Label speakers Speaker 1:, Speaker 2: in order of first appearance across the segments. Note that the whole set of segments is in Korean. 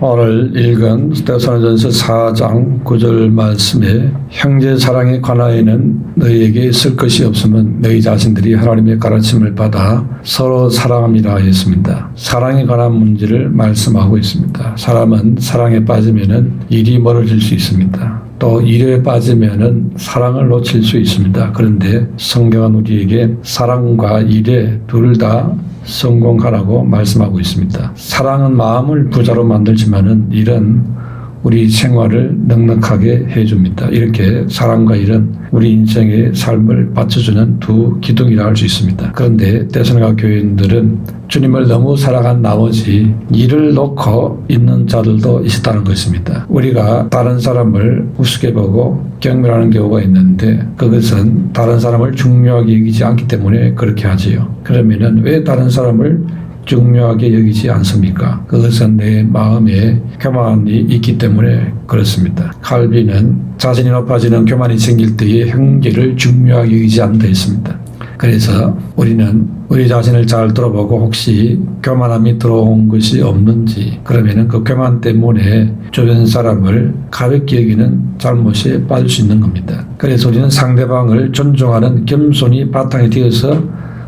Speaker 1: 오늘 읽은 데살로니가전서 4장 9절 말씀에 형제 사랑에 관하여는 너희에게 있을 것이 없으면 너희 자신들이 하나님의 가르침을 받아 서로 사랑함이라 했습니다. 사랑에 관한 문제를 말씀하고 있습니다. 사람은 사랑에 빠지면은 일이 멀어질 수 있습니다. 또 일에 빠지면은 사랑을 놓칠 수 있습니다. 그런데 성경은 우리에게 사랑과 일에 둘 다 성공하라고 말씀하고 있습니다. 사랑은 마음을 부자로 만들지만은 일은 우리 생활을 넉넉하게 해줍니다. 이렇게 사랑과 일은 우리 인생의 삶을 받쳐주는 두 기둥이라 할 수 있습니다. 그런데 데살로니가 교인들은 주님을 너무 사랑한 나머지 일을 놓고 있는 자들도 있었다는 것입니다. 우리가 다른 사람을 우습게 보고 경멸하는 경우가 있는데 그것은 다른 사람을 중요하게 여기지 않기 때문에 그렇게 하지요. 그러면은 왜 다른 사람을 중요하게 여기지 않습니까? 그것은 내 마음에 교만이 있기 때문에 그렇습니다. 칼빈은 자신이 높아지는 교만이 생길 때에 형제를 중요하게 여기지 않는다 했습니다. 그래서 우리는 우리 자신을 잘 돌아보고 혹시 교만함이 들어온 것이 없는지, 그러면은 그 교만 때문에 주변 사람을 가볍게 여기는 잘못에 빠질 수 있는 겁니다. 그래서 우리는 상대방을 존중하는 겸손이 바탕이 되어서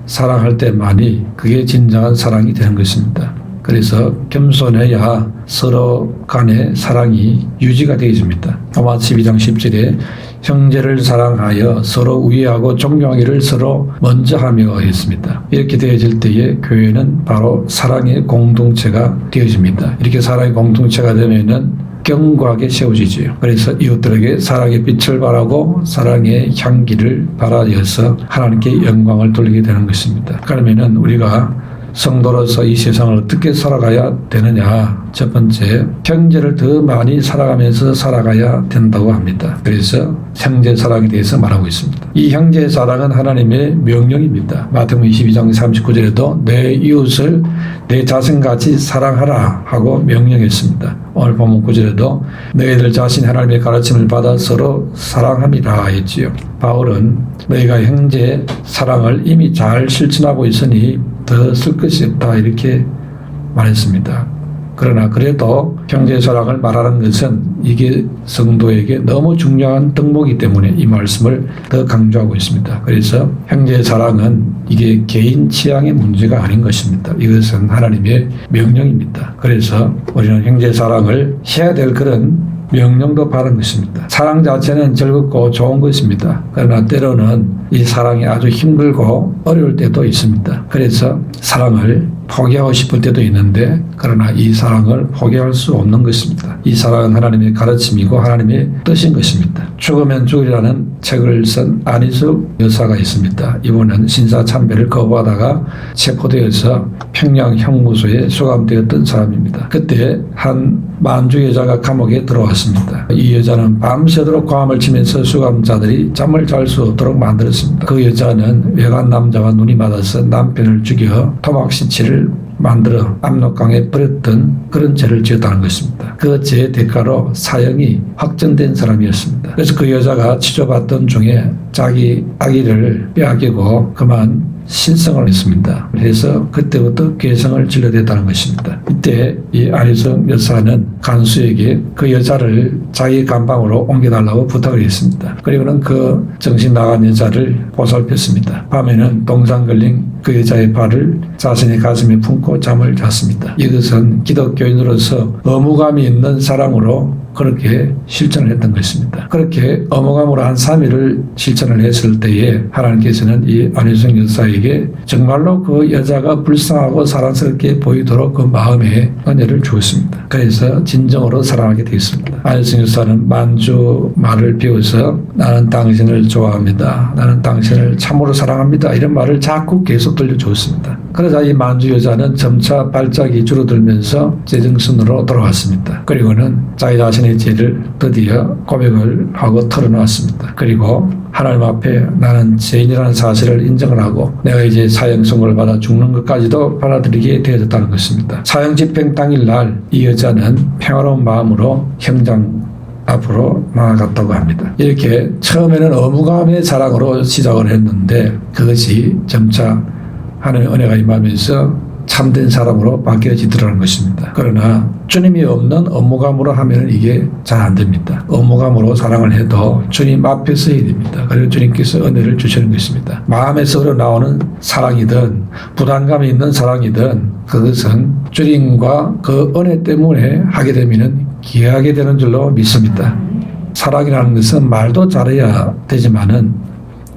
Speaker 1: 사랑할 때만이 그게 진정한 사랑이 되는 것입니다. 그래서 겸손해야 서로 간의 사랑이 유지가 되어집니다. 로마 12장 10절에 형제를 사랑하여 서로 우애하고 존경하기를 서로 먼저 하며 했습니다. 이렇게 되어질 때에 교회는 바로 사랑의 공동체가 되어집니다. 이렇게 사랑의 공동체가 되면은 견고하게 세워지지요. 그래서 이웃들에게 사랑의 빛을 발하고 사랑의 향기를 발하여서 하나님께 영광을 돌리게 되는 것입니다. 그러면은 우리가 성도로서 이 세상을 어떻게 살아가야 되느냐? 첫 번째, 형제를 더 많이 사랑하면서 살아가야 된다고 합니다. 그래서 형제 사랑에 대해서 말하고 있습니다. 이 형제 사랑은 하나님의 명령입니다. 마태복음 22장 39절에도 내 이웃을 내 자신같이 사랑하라 하고 명령했습니다. 오늘 본문 9절에도 너희들 자신 하나님의 가르침을 받아 서로 사랑함이라 했지요. 바울은 너희가 형제 사랑을 이미 잘 실천하고 있으니 더 쓸 것이 없다 이렇게 말했습니다. 그러나 그래도 형제 사랑을 말하는 것은 이게 성도에게 너무 중요한 덕목이기 때문에 이 말씀을 더 강조하고 있습니다. 그래서 형제 사랑은 이게 개인 취향의 문제가 아닌 것입니다. 이것은 하나님의 명령입니다. 그래서 우리는 형제 사랑을 해야 될 그런 명령도 바른 것입니다. 사랑 자체는 즐겁고 좋은 것입니다. 그러나 때로는 이 사랑이 아주 힘들고 어려울 때도 있습니다. 그래서 사랑을 포기하고 싶을 때도 있는데 그러나 이 사랑을 포기할 수 없는 것입니다. 이 사랑은 하나님의 가르침이고 하나님의 뜻인 것입니다. 죽으면 죽으리라는 책을 쓴 안희숙 여사가 있습니다. 이분은 신사참배를 거부하다가 체포되어서 평양 형무소에 수감되었던 사람입니다. 그때 한 만주 여자가 감옥에 들어왔습니다. 이 여자는 밤새도록 고함을 치면서 수감자들이 잠을 잘 수 없도록 만들었습니다. 그 여자는 외간 남자와 눈이 맞아서 남편을 죽여 토막 시체를 만들어 압록강에 버렸던 그런 죄를 지었다는 것입니다. 그 죄의 대가로 사형이 확정된 사람이었습니다. 그래서 그 여자가 치료받던 중에 자기 아기를 빼앗기고 그만 신성을 했습니다. 그래서 그때부터 괴성을 질러댔다는 것입니다. 이때 이 안희숙 여사는 간수에게 그 여자를 자기 감방으로 옮겨달라고 부탁을 했습니다. 그리고는 그 정신 나간 여자를 보살폈습니다. 밤에는 동상 걸린 그 여자의 발을 자신의 가슴에 품고 잠을 잤습니다. 이것은 기독교인으로서 의무감이 있는 사랑으로 그렇게 실천을 했던 것입니다. 그렇게 의무감으로 한 3일을 실천을 했을 때에 하나님께서는 이 안희숙 여사에게 정말로 그 여자가 불쌍하고 사랑스럽게 보이도록 그 마음에 은혜를 주었습니다. 그래서 진정으로 사랑하게 되었습니다. 안희숙 여사는 만주 말을 배워서 나는 당신을 좋아합니다. 나는 당신을 참으로 사랑합니다. 이런 말을 자꾸 계속 들려주었습니다. 그러자 이 만주 여자는 점차 발작이 줄어들면서 제정신으로 돌아왔습니다. 그리고는 자기 자신의 죄를 드디어 고백을 하고 털어놓았습니다. 그리고 하나님 앞에 나는 죄인이라는 사실을 인정을 하고 내가 이제 사형 선고를 받아 죽는 것까지도 받아들이게 되어졌다는 것입니다. 사형 집행 당일날 이 여자는 평화로운 마음으로 현장 앞으로 나아갔다고 합니다. 이렇게 처음에는 의무감의 사랑으로 시작을 했는데 그것이 점차 하나님의 은혜가 임하면서 참된 사람으로 바뀌어지더라는 것입니다. 그러나 주님이 없는 업무감으로 하면 이게 잘 안 됩니다. 업무감으로 사랑을 해도 주님 앞에 서야 됩니다. 그리고 주님께서 은혜를 주시는 것입니다. 마음에서 나오는 사랑이든 부담감이 있는 사랑이든 그것은 주님과 그 은혜 때문에 하게 되면 기하게 되는 줄로 믿습니다. 사랑이라는 것은 말도 잘해야 되지만은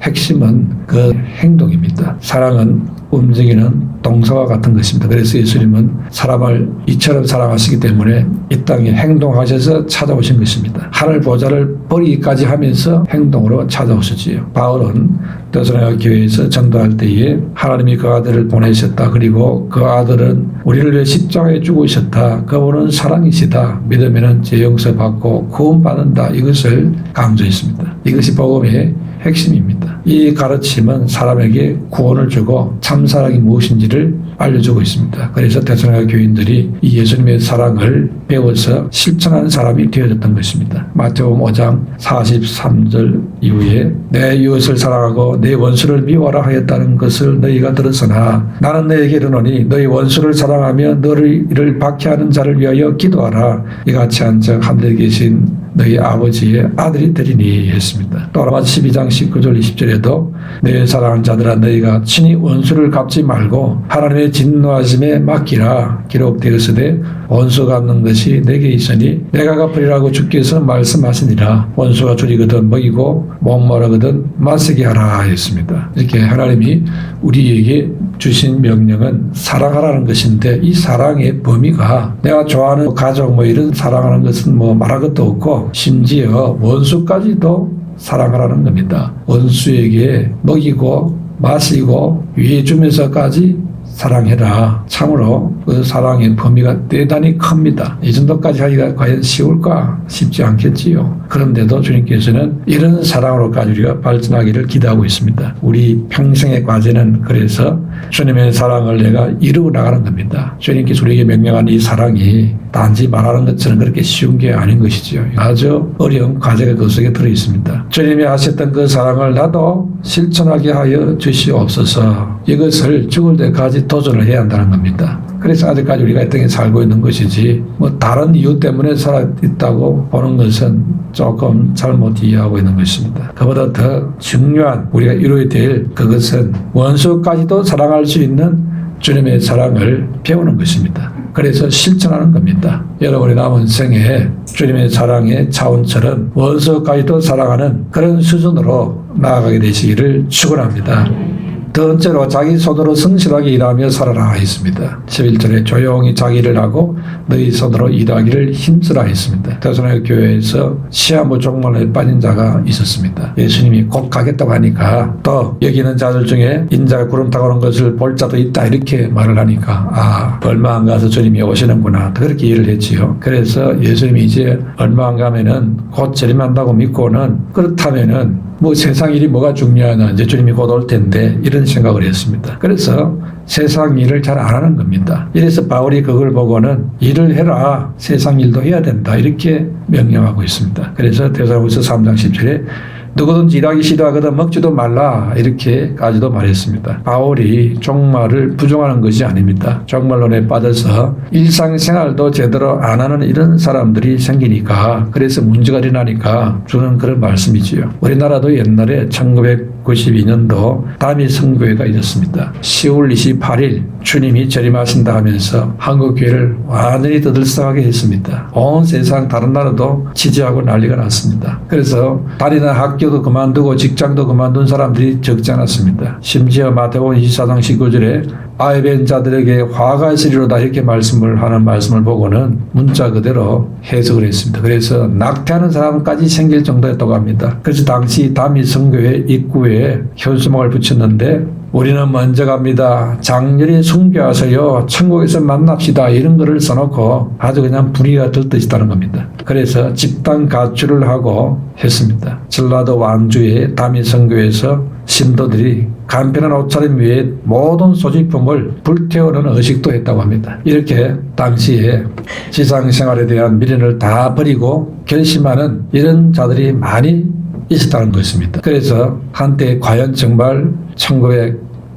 Speaker 1: 핵심은 그 행동입니다. 사랑은 움직이는 동서와 같은 것입니다. 그래서 예수님은 사람을 이처럼 사랑하시기 때문에 이 땅에 행동하셔서 찾아오신 것입니다. 하늘 보좌를 버리기까지 하면서 행동으로 찾아오셨지요. 바울은 데살로니가 교회에서 전도할 때에 하나님이 그 아들을 보내셨다. 그리고 그 아들은 우리를 위해 십자가에 죽으셨다. 그분은 사랑이시다. 믿으면 죄 용서받고 구원받는다. 이것을 강조했습니다. 이것이 복음의 핵심입니다. 이 가르침은 사람에게 구원을 주고 참사랑이 무엇인지를 알려주고 있습니다. 그래서 데살로니가 교인들이 이 예수님의 사랑을 배워서 실천하는 사람이 되어졌던 것입니다. 마태복음 5장 43절 이후에 내 이웃을 사랑하고 내 원수를 미워하라 하였다는 것을 너희가 들었으나 나는 너희에게 이르노니 너희 원수를 사랑하며 너희를 박해하는 자를 위하여 기도하라. 이같이 한즉 하늘에 계신 너희 아버지의 아들이 되리니 했습니다. 또 로마 12장 19절 20절에도 내 사랑하는 자들아 너희가 친히 원수를 갚지 말고 하나님의 진노하심에 맡기라. 기록되었으되 원수 갚는 것이 내게 있으니 내가 갚으리라고 주께서 말씀하시니라. 원수가 줄이거든 먹이고 목마르거든 마시게 하라 했습니다. 이렇게 하나님이 우리에게 주신 명령은 사랑하라는 것인데 이 사랑의 범위가 내가 좋아하는 가족 이런 사랑하는 것은 말할 것도 없고 심지어 원수까지도 사랑하라는 겁니다. 원수에게 먹이고 마시고 위해 주면서까지 사랑해라. 참으로 그 사랑의 범위가 대단히 큽니다. 이 정도까지 하기가 과연 쉬울까? 쉽지 않겠지요. 그런데도 주님께서는 이런 사랑으로까지 우리가 발전하기를 기대하고 있습니다. 우리 평생의 과제는 그래서 주님의 사랑을 내가 이루어 나가는 겁니다. 주님께서 우리에게 명령한 이 사랑이 단지 말하는 것처럼 그렇게 쉬운 게 아닌 것이죠. 아주 어려운 과제가 그 속에 들어있습니다. 주님이 하셨던 그 사랑을 나도 실천하게 하여 주시옵소서. 이것을 죽을 때까지 도전을 해야 한다는 겁니다. 그래서 아직까지 우리가 이 땅에 살고 있는 것이지 다른 이유 때문에 살아있다고 보는 것은 조금 잘못 이해하고 있는 것입니다. 그보다 더 중요한 우리가 이루어야 될 그것은 원수까지도 사랑할 수 있는 주님의 사랑을 배우는 것입니다. 그래서 실천하는 겁니다. 여러분의 남은 생에 주님의 사랑의 차원처럼 원수까지도 사랑하는 그런 수준으로 나아가게 되시기를 축원합니다. 두 번째로 자기 손으로 성실하게 일하며 살아라 했습니다. 11절에 조용히 자기 일을 하고 너희 손으로 일하기를 힘쓰라 했습니다. 데살로니가 교회에서 시한부 종말에 빠진 자가 있었습니다. 예수님이 곧 가겠다고 하니까 또 여기 있는 자들 중에 인자가 구름 타고 오는 것을 볼 자도 있다 이렇게 말을 하니까 얼마 안 가서 주님이 오시는구나 그렇게 이해를 했지요. 그래서 예수님이 이제 얼마 안 가면은 곧 재림한다고 믿고는 그렇다면은 세상 일이 뭐가 중요하냐 이제 주님이 곧 올 텐데 이런 생각을 했습니다. 그래서 세상 일을 잘 안 하는 겁니다. 이래서 바울이 그걸 보고는 일을 해라. 세상 일도 해야 된다. 이렇게 명령하고 있습니다. 그래서 데살로니가서 3장 10절에 누구든지 일하기 싫어하거든 먹지도 말라 이렇게까지도 말했습니다. 바울이 종말을 부정하는 것이 아닙니다. 종말론에 빠져서 일상생활도 제대로 안 하는 이런 사람들이 생기니까 그래서 문제가 일어나니까 주는 그런 말씀이지요. 우리나라도 옛날에 1992년도 다미 선교회가 있었습니다. 10월 28일 주님이 재림하신다 하면서 한국교회를 완전히 떠들썩하게 했습니다. 온 세상 다른 나라도 지지하고 난리가 났습니다. 그래서 다니는 학교도 그만두고 직장도 그만둔 사람들이 적지 않았습니다. 심지어 마태복음 24장 19절에 아이벤 자들에게 화가 있으리로다 이렇게 하는 말씀을 보고는 문자 그대로 해석을 했습니다. 그래서 낙태하는 사람까지 생길 정도였다고 합니다. 그래서 당시 다미 선교회 입구에 현수막을 붙였는데 우리는 먼저 갑니다. 장렬히 순교하세요. 천국에서 만납시다. 이런 거를 써놓고 아주 그냥 분위기가 들떠있다는 겁니다. 그래서 집단 가출을 하고 했습니다. 전라도 완주의 다미 선교에서 신도들이 간편한 옷차림 위에 모든 소지품을 불태우는 의식도 했다고 합니다. 이렇게 당시에 지상생활에 대한 미련을 다 버리고 결심하는 이런 자들이 많이 있었다는 것입니다. 그래서 한때 과연 정말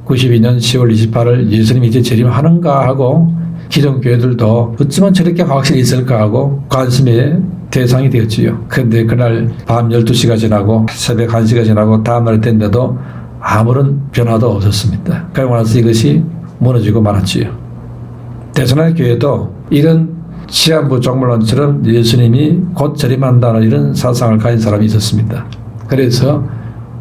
Speaker 1: 92년 10월 28일 예수님이 이제 재림하는가 하고 기존 교회들도 어쩌면 저렇게 확실히 있을까 하고 관심의 대상이 되었지요. 그런데 그날 밤 12시가 지나고 새벽 1시가 지나고 다음날 됐는데도 아무런 변화도 없었습니다. 그러고 나서 이것이 무너지고 말았지요. 대선의 교회도 이런 시한부 종말론처럼 예수님이 곧 재림한다는 이런 사상을 가진 사람이 있었습니다. 그래서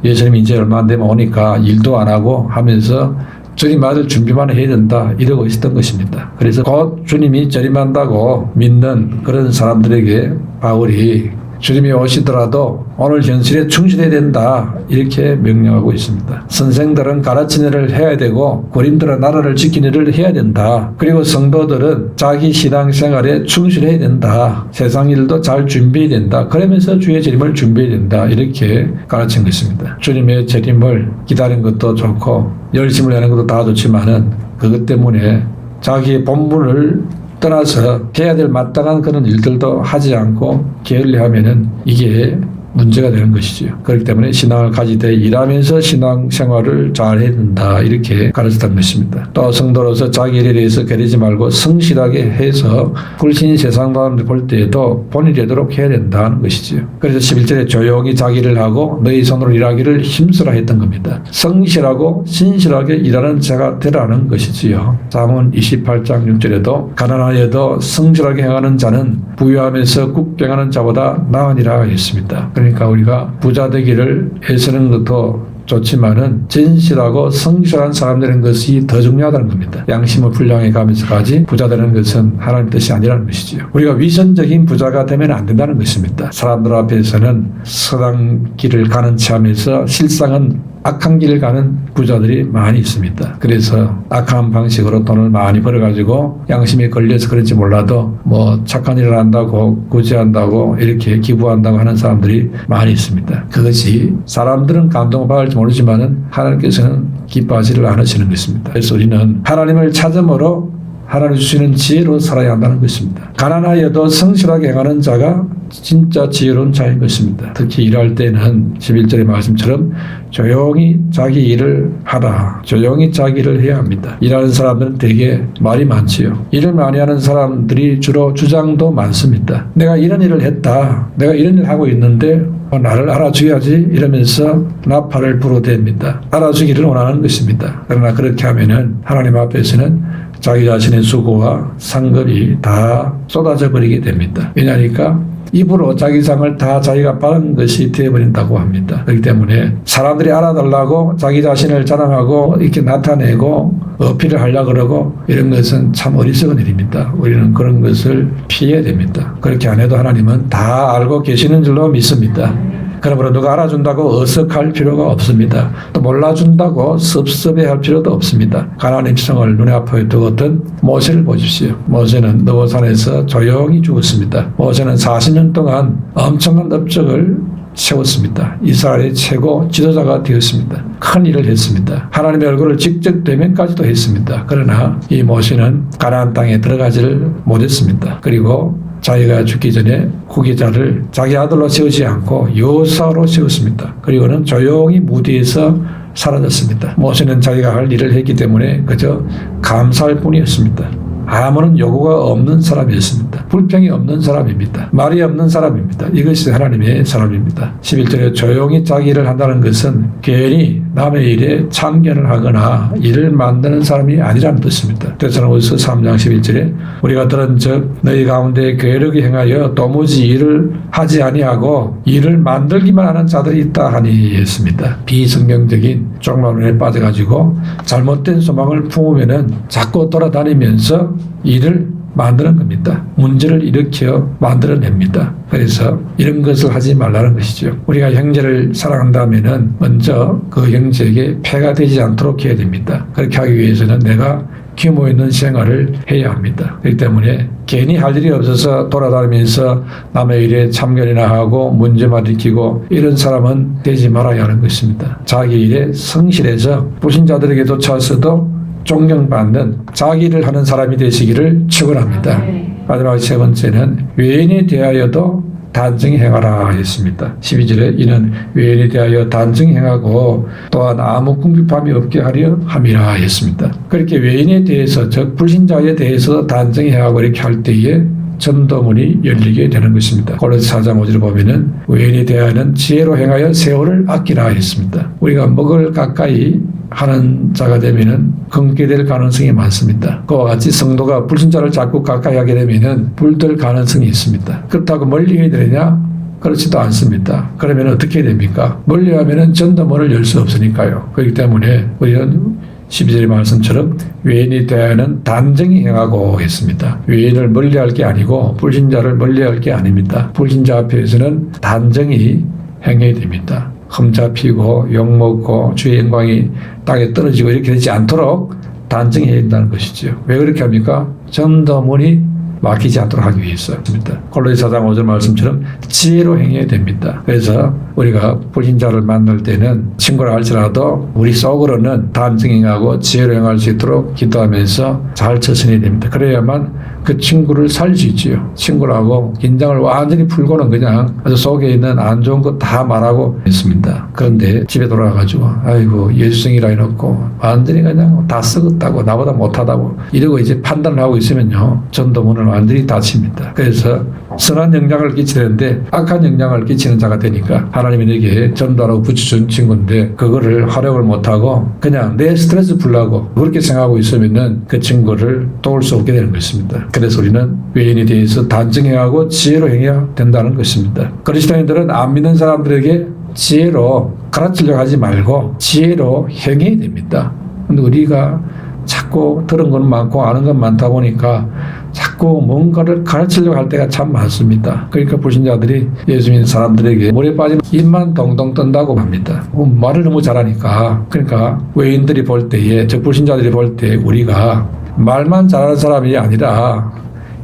Speaker 1: 예수님이 이제 얼마 안 되면 오니까 일도 안 하고 하면서 주님 맞을 준비만 해야 된다 이러고 있었던 것입니다. 그래서 곧 주님이 재림한다고 믿는 그런 사람들에게 바울이 주님이 오시더라도 오늘 현실에 충실해야 된다 이렇게 명령하고 있습니다. 선생들은 가르치는 일을 해야 되고 군인들은 나라를 지키는 일을 해야 된다. 그리고 성도들은 자기 신앙생활에 충실해야 된다. 세상 일도 잘 준비해야 된다. 그러면서 주의 재림을 준비해야 된다. 이렇게 가르친 것입니다. 주님의 재림을 기다리는 것도 좋고 열심을 내는 것도 다 좋지만은 그것 때문에 자기의 본분을 떠나서 해야 될 마땅한 그런 일들도 하지 않고 게을리하면은 이게 문제가 되는 것이죠. 그렇기 때문에 신앙을 가지되 일하면서 신앙생활을 잘 해야 된다 이렇게 가르쳤던 것입니다. 또 성도로서 자기 일에 대해서 게으르지 말고 성실하게 해서 불신 세상 사람들 볼 때에도 본인이 되도록 해야 된다는 것이죠. 그래서 11절에 조용히 자기 일을 하고 너희 손으로 일하기를 힘쓰라 했던 겁니다. 성실하고 신실하게 일하는 자가 되라는 것이지요. 잠언 28장 6절에도 가난하여도 성실하게 행하는 자는 부유하면서 국경하는 자보다 나으니라 했습니다. 그러니까 우리가 부자 되기를 애쓰는 것도 좋지만은 진실하고 성실한 사람 되는 것이 더 중요하다는 겁니다. 양심을 불량해 가면서까지 부자 되는 것은 하나님 뜻이 아니라는 것이지요. 우리가 위선적인 부자가 되면 안 된다는 것입니다. 사람들 앞에서는 선한 길을 가는 체 하면서 실상은 악한 길을 가는 부자들이 많이 있습니다. 그래서 악한 방식으로 돈을 많이 벌어가지고 양심에 걸려서 그런지 몰라도 뭐 착한 일을 한다고 구제한다고 이렇게 기부한다고 하는 사람들이 많이 있습니다. 그것이 사람들은 감동을 받을지 모르지만은 하나님께서는 기뻐하지를 않으시는 것입니다. 그래서 우리는 하나님을 찾음으로 하나님 주시는 지혜로 살아야 한다는 것입니다. 가난하여도 성실하게 행하는 자가 진짜 지혜로운 자인 것입니다. 특히 일할 때는 11절의 말씀처럼 조용히 자기 일을 하라. 조용히 자기 일을 해야 합니다. 일하는 사람들은 되게 말이 많지요. 일을 많이 하는 사람들이 주로 주장도 많습니다. 내가 이런 일을 했다. 내가 이런 일을 하고 있는데 나를 알아줘야지 이러면서 나팔을 불어댑니다. 알아주기를 원하는 것입니다. 그러나 그렇게 하면은 하나님 앞에서는 자기 자신의 수고와 상급이 다 쏟아져 버리게 됩니다. 왜냐하니까 입으로 자기 상을 다 자기가 받은 것이 되어버린다고 합니다. 그렇기 때문에 사람들이 알아달라고 자기 자신을 자랑하고 이렇게 나타내고 어필을 하려고 그러고 이런 것은 참 어리석은 일입니다. 우리는 그런 것을 피해야 됩니다. 그렇게 안 해도 하나님은 다 알고 계시는 줄로 믿습니다. 그러므로 누가 알아준다고 어색할 필요가 없습니다. 또 몰라준다고 섭섭해할 필요도 없습니다. 가나안 백성을 눈에 앞에 두었던 모세를 보십시오. 모세는 느보산에서 조용히 죽었습니다. 모세는 40년 동안 엄청난 업적을 세웠습니다. 이스라엘의 최고 지도자가 되었습니다. 큰 일을 했습니다. 하나님의 얼굴을 직접 대면까지도 했습니다. 그러나 이 모세는 가나안 땅에 들어가지를 못했습니다. 그리고 자기가 죽기 전에 후계자를 자기 아들로 세우지 않고 여호수아로 세웠습니다. 그리고는 조용히 무디에서 사라졌습니다. 모세는 자기가 할 일을 했기 때문에 그저 감사할 뿐이었습니다. 아무런 요구가 없는 사람이었습니다. 불평이 없는 사람입니다. 말이 없는 사람입니다. 이것이 하나님의 사람입니다. 11절에 조용히 자기 일을 한다는 것은 괜히 남의 일에 참견을 하거나 일을 만드는 사람이 아니라는 뜻입니다. 데살로니가서 3장 11절에 우리가 들은 즉 너희 가운데 게으르게 행하여 도무지 일을 하지 아니하고 일을 만들기만 하는 자들이 있다 하니 했습니다. 비성경적인 종말론에 빠져가지고 잘못된 소망을 품으면은 자꾸 돌아다니면서 일을 만드는 겁니다. 문제를 일으켜 만들어냅니다. 그래서 이런 것을 하지 말라는 것이죠. 우리가 형제를 사랑한다면은 먼저 그 형제에게 폐가 되지 않도록 해야 됩니다. 그렇게 하기 위해서는 내가 규모 있는 생활을 해야 합니다. 그렇기 때문에 괜히 할 일이 없어서 돌아다니면서 남의 일에 참견이나 하고 문제만 일으키고 이런 사람은 되지 말아야 하는 것입니다. 자기 일에 성실해서 불신자들에게 쫓아서도 존경받는 자기 일을 하는 사람이 되시기를 축원합니다. 마지막 세 번째는 외인에 대하여도 단정히 행하라 했습니다. 12절에 이는 외인에 대하여 단정히 행하고 또한 아무 궁핍함이 없게 하려 함이라 했습니다. 그렇게 외인에 대해서 즉 불신자에 대해서 단정히 행하고 이렇게 할 때에 전도문이 열리게 되는 것입니다. 골로새 4장 5절을 보면은 외인에 대하여는 지혜로 행하여 세월을 아끼라 했습니다. 우리가 먹을 가까이 하는 자가 되면은 끊게 될 가능성이 많습니다. 그와 같이 성도가 불신자를 자꾸 가까이 하게 되면은 불들 가능성이 있습니다. 그렇다고 멀리 해야 되느냐? 그렇지도 않습니다. 그러면 어떻게 해야 됩니까? 멀리 하면은 전도문을 열 수 없으니까요. 그렇기 때문에 우리는 12절의 말씀처럼 외인에 대하여는 단정히 행하고 했습니다. 외인을 멀리할 게 아니고 불신자를 멀리할 게 아닙니다. 불신자 앞에서는 단정히 행해야 됩니다. 흠잡히고 욕먹고 주의 영광이 땅에 떨어지고 이렇게 되지 않도록 단정히 해야 된다는 것이죠. 왜 그렇게 합니까? 전도문이 막히지 않도록 하기 위해서입니다. 골로새 4장 5절 말씀처럼 지혜로 행해야 됩니다. 그래서 우리가 불신자를 만날 때는 친구라 할지라도 우리 속으로는 단정히 행하고 지혜로 행할 수 있도록 기도하면서 잘 처신해야 됩니다. 그래야만 그 친구를 살릴 수 있지요. 친구라고 긴장을 완전히 풀고는 그냥 아주 속에 있는 안 좋은 것 다 말하고 있습니다. 그런데 집에 돌아가가지고 아이고 예수생이라 해놓고 완전히 그냥 다 썩었다고 나보다 못하다고 이러고 이제 판단을 하고 있으면요. 전도문은 완전히 닫힙니다. 그래서 선한 영향을 끼치는데 악한 영향을 끼치는 자가 되니까 하나님이 내게 전도하라고 붙여준 친구인데 그거를 활용을 못하고 그냥 내 스트레스 풀라고 그렇게 생각하고 있으면은 그 친구를 도울 수 없게 되는 것입니다. 그래서 우리는 외인에 대해서 단정해하고 지혜로 행해야 된다는 것입니다. 그리스도인들은 안 믿는 사람들에게 지혜로 가르치려고 하지 말고 지혜로 행해야 됩니다. 근데 우리가 자꾸 들은 건 많고 아는 건 많다 보니까 자꾸 뭔가를 가르치려고 할 때가 참 많습니다. 그러니까 불신자들이 예수 믿는 사람들에게 물에 빠지면 입만 동동 뜬다고 합니다. 말을 너무 잘하니까. 그러니까 외인들이 볼 때에 저 불신자들이 볼 때 우리가 말만 잘하는 사람이 아니라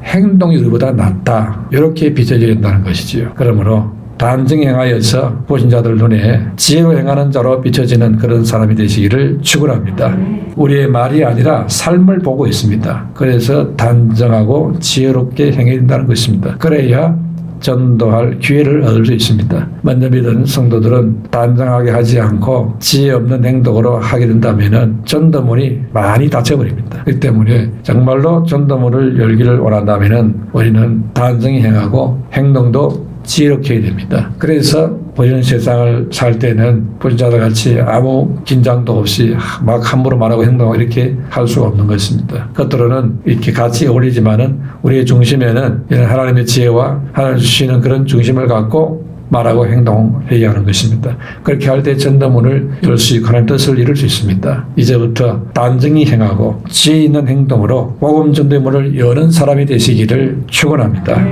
Speaker 1: 행동이 우리보다 낫다. 이렇게 비춰져야 된다는 것이지요. 그러므로 단정히 행하여서 불신자들 눈에 지혜로 행하는 자로 비춰지는 그런 사람이 되시기를 축원합니다. 우리의 말이 아니라 삶을 보고 있습니다. 그래서 단정하고 지혜롭게 행해야 된다는 것입니다. 그래야 전도할 기회를 얻을 수 있습니다. 먼저 믿은 성도들은 단정하게 하지 않고 지혜 없는 행동으로 하게 된다면 전도문이 많이 닫혀버립니다. 그렇기 때문에 정말로 전도문을 열기를 원한다면 우리는 단정히 행하고 행동도 지혜롭게 해야 됩니다. 그래서 우리는 세상을 살 때는 불신자들 같이 아무 긴장도 없이 막 함부로 말하고 행동하고 이렇게 할 수가 없는 것입니다. 겉으로는 이렇게 같이 어울리지만은 우리의 중심에는 이런 하나님의 지혜와 하나님 주시는 그런 중심을 갖고 말하고 행동해야 하는 것입니다. 그렇게 할 때 전도문을 열 수 있고 하나님 뜻을 이룰 수 있습니다. 이제부터 단정히 행하고 지혜 있는 행동으로 복음 전도의 문을 여는 사람이 되시기를 축원합니다.